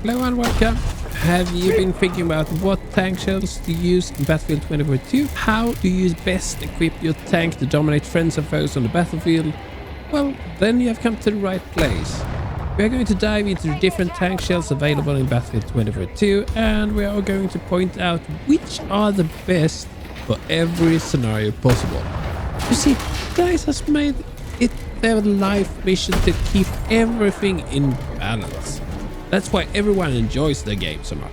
Hello and welcome. Have you been thinking about what tank shells to use in Battlefield 2042? How do you best equip your tank to dominate friends and foes on the battlefield? Well, then you have come to the right place. We are going to dive into the different tank shells available in Battlefield 2042, and we are going to point out which are the best for every scenario possible. You see, DICE has made it their life mission to keep everything in balance. That's why everyone enjoys the game so much.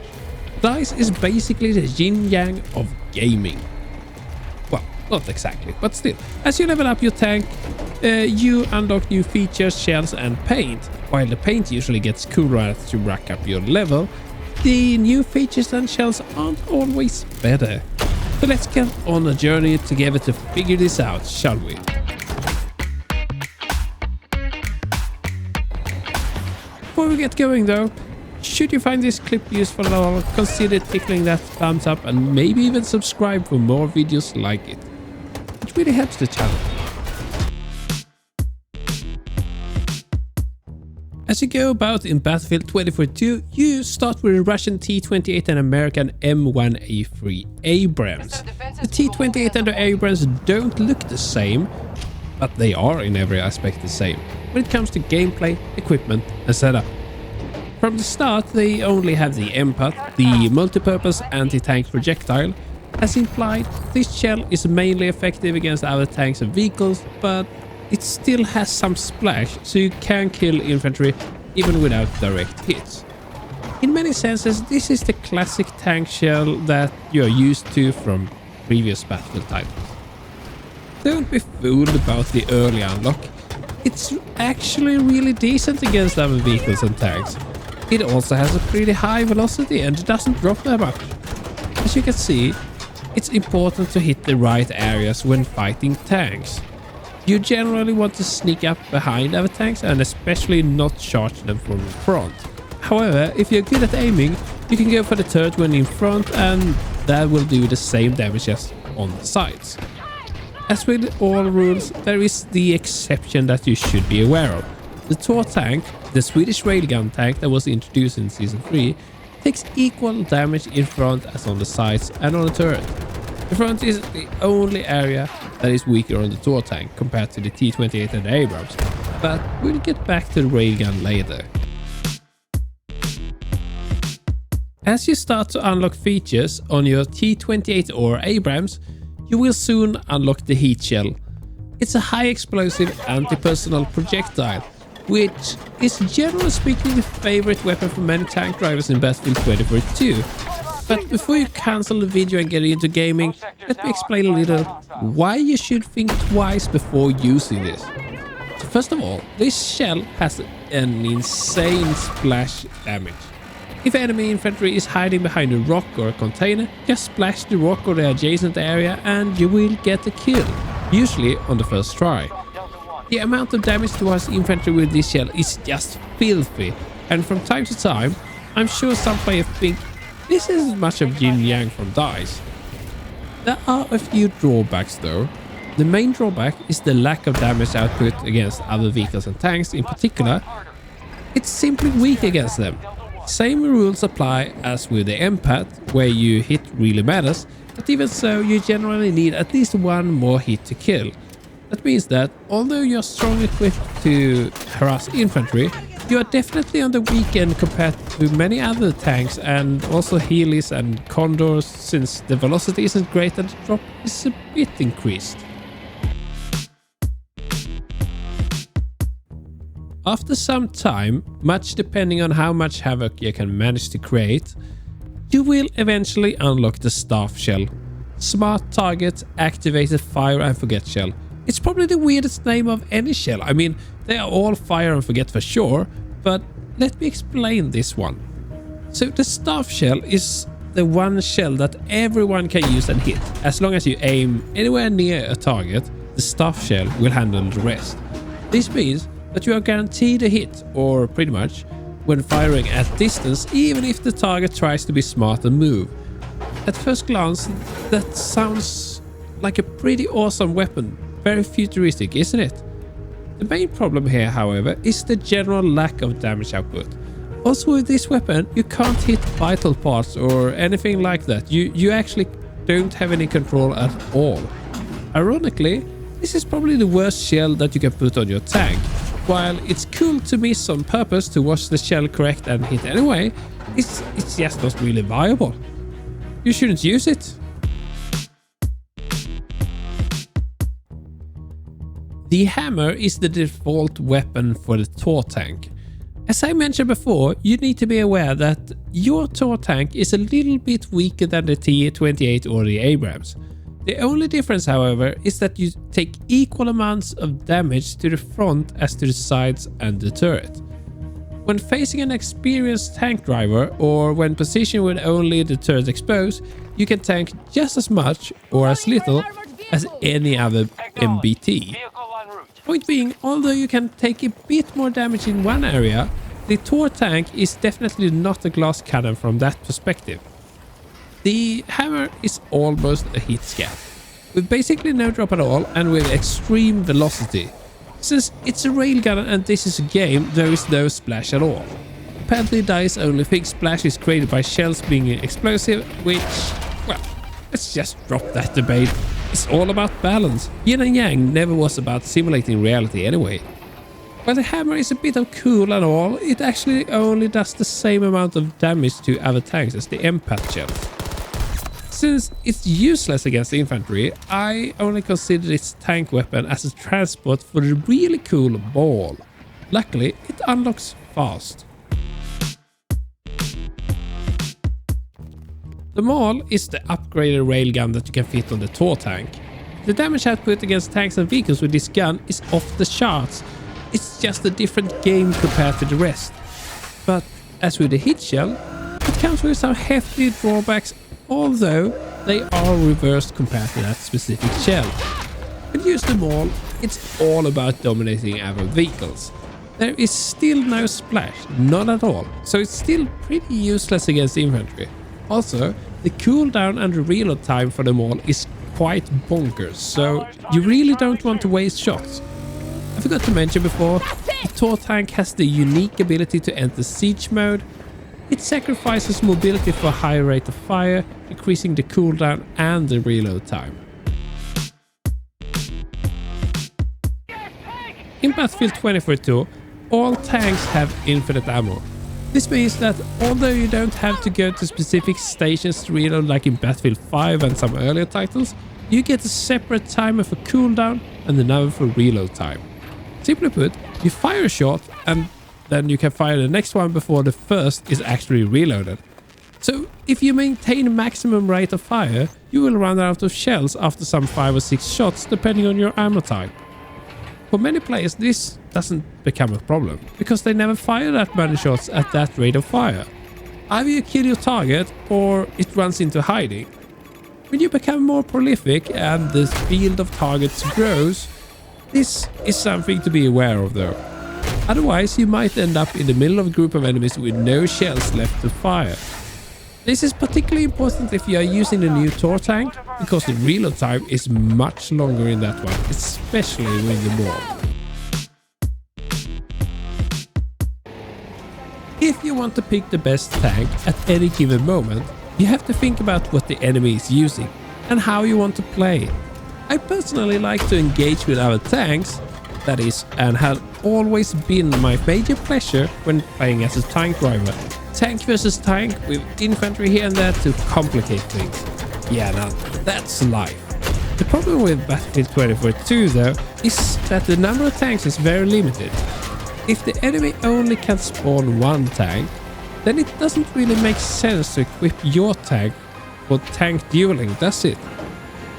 DICE is basically the yin-yang of gaming. Well, not exactly, but still. As you level up your tank, you unlock new features, shells and paint. While the paint usually gets cooler as you rack up your level, the new features and shells aren't always better. So let's get on a journey together to figure this out, shall we? Before we get going though, should you find this clip useful at all, consider tickling that thumbs up and maybe even subscribe for more videos like it. It really helps the channel. As you go about in Battlefield 2042, you start with a Russian T-28 and American M1A3 Abrams. The T-28 and the Abrams don't look the same, but they are in every aspect the same when it comes to gameplay, equipment and setup. From the start, they only have the MPAT, the multi-purpose anti-tank projectile. As implied, this shell is mainly effective against other tanks and vehicles, but it still has some splash, so you can kill infantry even without direct hits. In many senses, this is the classic tank shell that you are used to from previous Battlefield titles. Don't be fooled about the early unlock. It's actually really decent against other vehicles and tanks. It also has a pretty high velocity and doesn't drop that much. As you can see, it's important to hit the right areas when fighting tanks. You generally want to sneak up behind other tanks and especially not charge them from the front. However, if you're good at aiming, you can go for the turret when in front and that will do the same damage as on the sides. As with all rules, there is the exception that you should be aware of. The Tor tank, the Swedish railgun tank that was introduced in Season 3, takes equal damage in front as on the sides and on the turret. The front is the only area that is weaker on the Tor tank compared to the T-28 and the Abrams, but we'll get back to the railgun later. As you start to unlock features on your T-28 or Abrams, you will soon unlock the heat shell. It's a high explosive anti-personnel projectile, which is generally speaking the favorite weapon for many tank drivers in Battlefield 2042. But before you cancel the video and get into gaming, let me explain a little why you should think twice before using this. So first of all, this shell has an insane splash damage. If enemy infantry is hiding behind a rock or a container, just splash the rock or the adjacent area and you will get a kill, usually on the first try. The amount of damage towards infantry with this shell is just filthy, and from time to time, I'm sure some players think this isn't much of yin-yang from DICE. There are a few drawbacks though. The main drawback is the lack of damage output against other vehicles and tanks in particular. It's simply weak against them. Same rules apply as with the MPAT, where you hit really matters, but even so you generally need at least one more hit to kill. That means that although you're strongly equipped to harass infantry, you are definitely on the weak end compared to many other tanks and also Heelys and Condors, since the velocity isn't great and the drop is a bit increased. After some time, much depending on how much havoc you can manage to create, you will eventually unlock the staff shell. Smart target, activated fire and forget shell. It's probably the weirdest name of any shell. I mean, they are all fire and forget for sure, but let me explain this one. So the staff shell is the one shell that everyone can use and hit. As long as you aim anywhere near a target, the staff shell will handle the rest. This means that you are guaranteed a hit, or pretty much, when firing at distance, even if the target tries to be smart and move. At first glance, that sounds like a pretty awesome weapon. Very futuristic, isn't it? The main problem here, however, is the general lack of damage output. Also with this weapon, you can't hit vital parts or anything like that. You actually don't have any control at all. Ironically, this is probably the worst shell that you can put on your tank. While it's cool to miss on purpose to watch the shell correct and hit anyway, it's just not really viable. You shouldn't use it. The hammer is the default weapon for the Tor tank. As I mentioned before, you need to be aware that your Tor tank is a little bit weaker than the T-28 or the Abrams. The only difference, however, is that you take equal amounts of damage to the front as to the sides and the turret. When facing an experienced tank driver or when positioned with only the turret exposed, you can tank just as much or as little as any other MBT. Point being, although you can take a bit more damage in one area, the Tor tank is definitely not a glass cannon from that perspective. The hammer is almost a hit scan, with basically no drop at all and with extreme velocity. Since it's a railgun and this is a game, there is no splash at all. Apparently Dice's only big splash is created by shells being explosive, which, well, let's just drop that debate. It's all about balance. Yin and Yang never was about simulating reality anyway. While the hammer is a bit of cool and all, it actually only does the same amount of damage to other tanks as the empath shells. Since it's useless against infantry, I only consider its tank weapon as a transport for the really cool Maul. Luckily, it unlocks fast. The Maul is the upgraded railgun that you can fit on the Tor tank. The damage output against tanks and vehicles with this gun is off the charts. It's just a different game compared to the rest. But as with the hit shell, it comes with some hefty drawbacks, although they are reversed compared to that specific shell. When you use the Maul, it's all about dominating other vehicles. There is still no splash, none at all, so it's still pretty useless against infantry. Also, the cooldown and the reload time for the Maul is quite bonkers, so you really don't want to waste shots. I forgot to mention before, the Tor tank has the unique ability to enter siege mode. It sacrifices mobility for a higher rate of fire, increasing the cooldown and the reload time. In Battlefield 2042, all tanks have infinite ammo. This means that although you don't have to go to specific stations to reload like in Battlefield 5 and some earlier titles, you get a separate timer for cooldown and another for reload time. Simply put, you fire a shot and then you can fire the next one before the first is actually reloaded. So if you maintain maximum rate of fire, you will run out of shells after some 5 or 6 shots depending on your ammo type. For many players this doesn't become a problem, because they never fire that many shots at that rate of fire. Either you kill your target or it runs into hiding. When you become more prolific and the field of targets grows, this is something to be aware of though. Otherwise you might end up in the middle of a group of enemies with no shells left to fire. This is particularly important if you are using the new Tor tank, because the reload time is much longer in that one, especially with the Maul. If you want to pick the best tank at any given moment, you have to think about what the enemy is using and how you want to play. I personally like to engage with other tanks, that is, and has always been my major pleasure when playing as a tank driver. Tank versus tank with infantry here and there to complicate things. Yeah, now that's life. The problem with Battlefield 2042 though is that the number of tanks is very limited. If the enemy only can spawn one tank, then it doesn't really make sense to equip your tank for tank dueling, does it?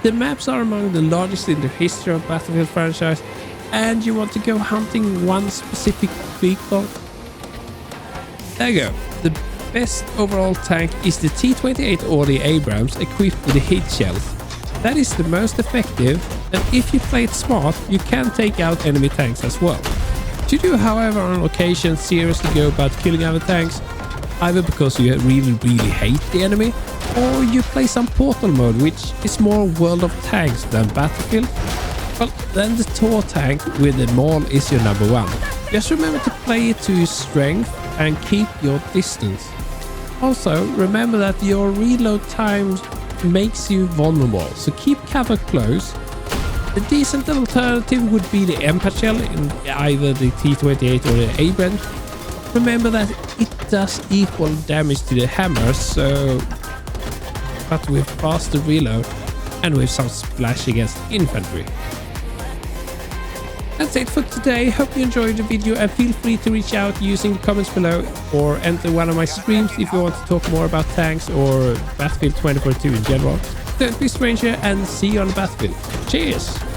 The maps are among the largest in the history of Battlefield franchise, and you want to go hunting one specific vehicle? There you go. The best overall tank is the T-28 or the Abrams equipped with the hit shells. That is the most effective, and if you play it smart, you can take out enemy tanks as well. Should you, however, on occasion seriously go about killing other tanks, either because you really hate the enemy, or you play some Portal mode, which is more World of Tanks than Battlefield, Well, then the Tor tank with the Maul is your number one. Just remember to play it to your strength and keep your distance. Also, remember that your reload time makes you vulnerable, so keep cover close. A decent alternative would be the Empath shell in either the T28 or the Abrams. Remember that it does equal damage to the hammer, but with faster reload and with some splash against infantry. That's it for today. Hope you enjoyed the video and feel free to reach out using the comments below or enter one of my streams if you want to talk more about tanks or Battlefield 2042 in general. Don't be a stranger and see you on the battlefield. Cheers!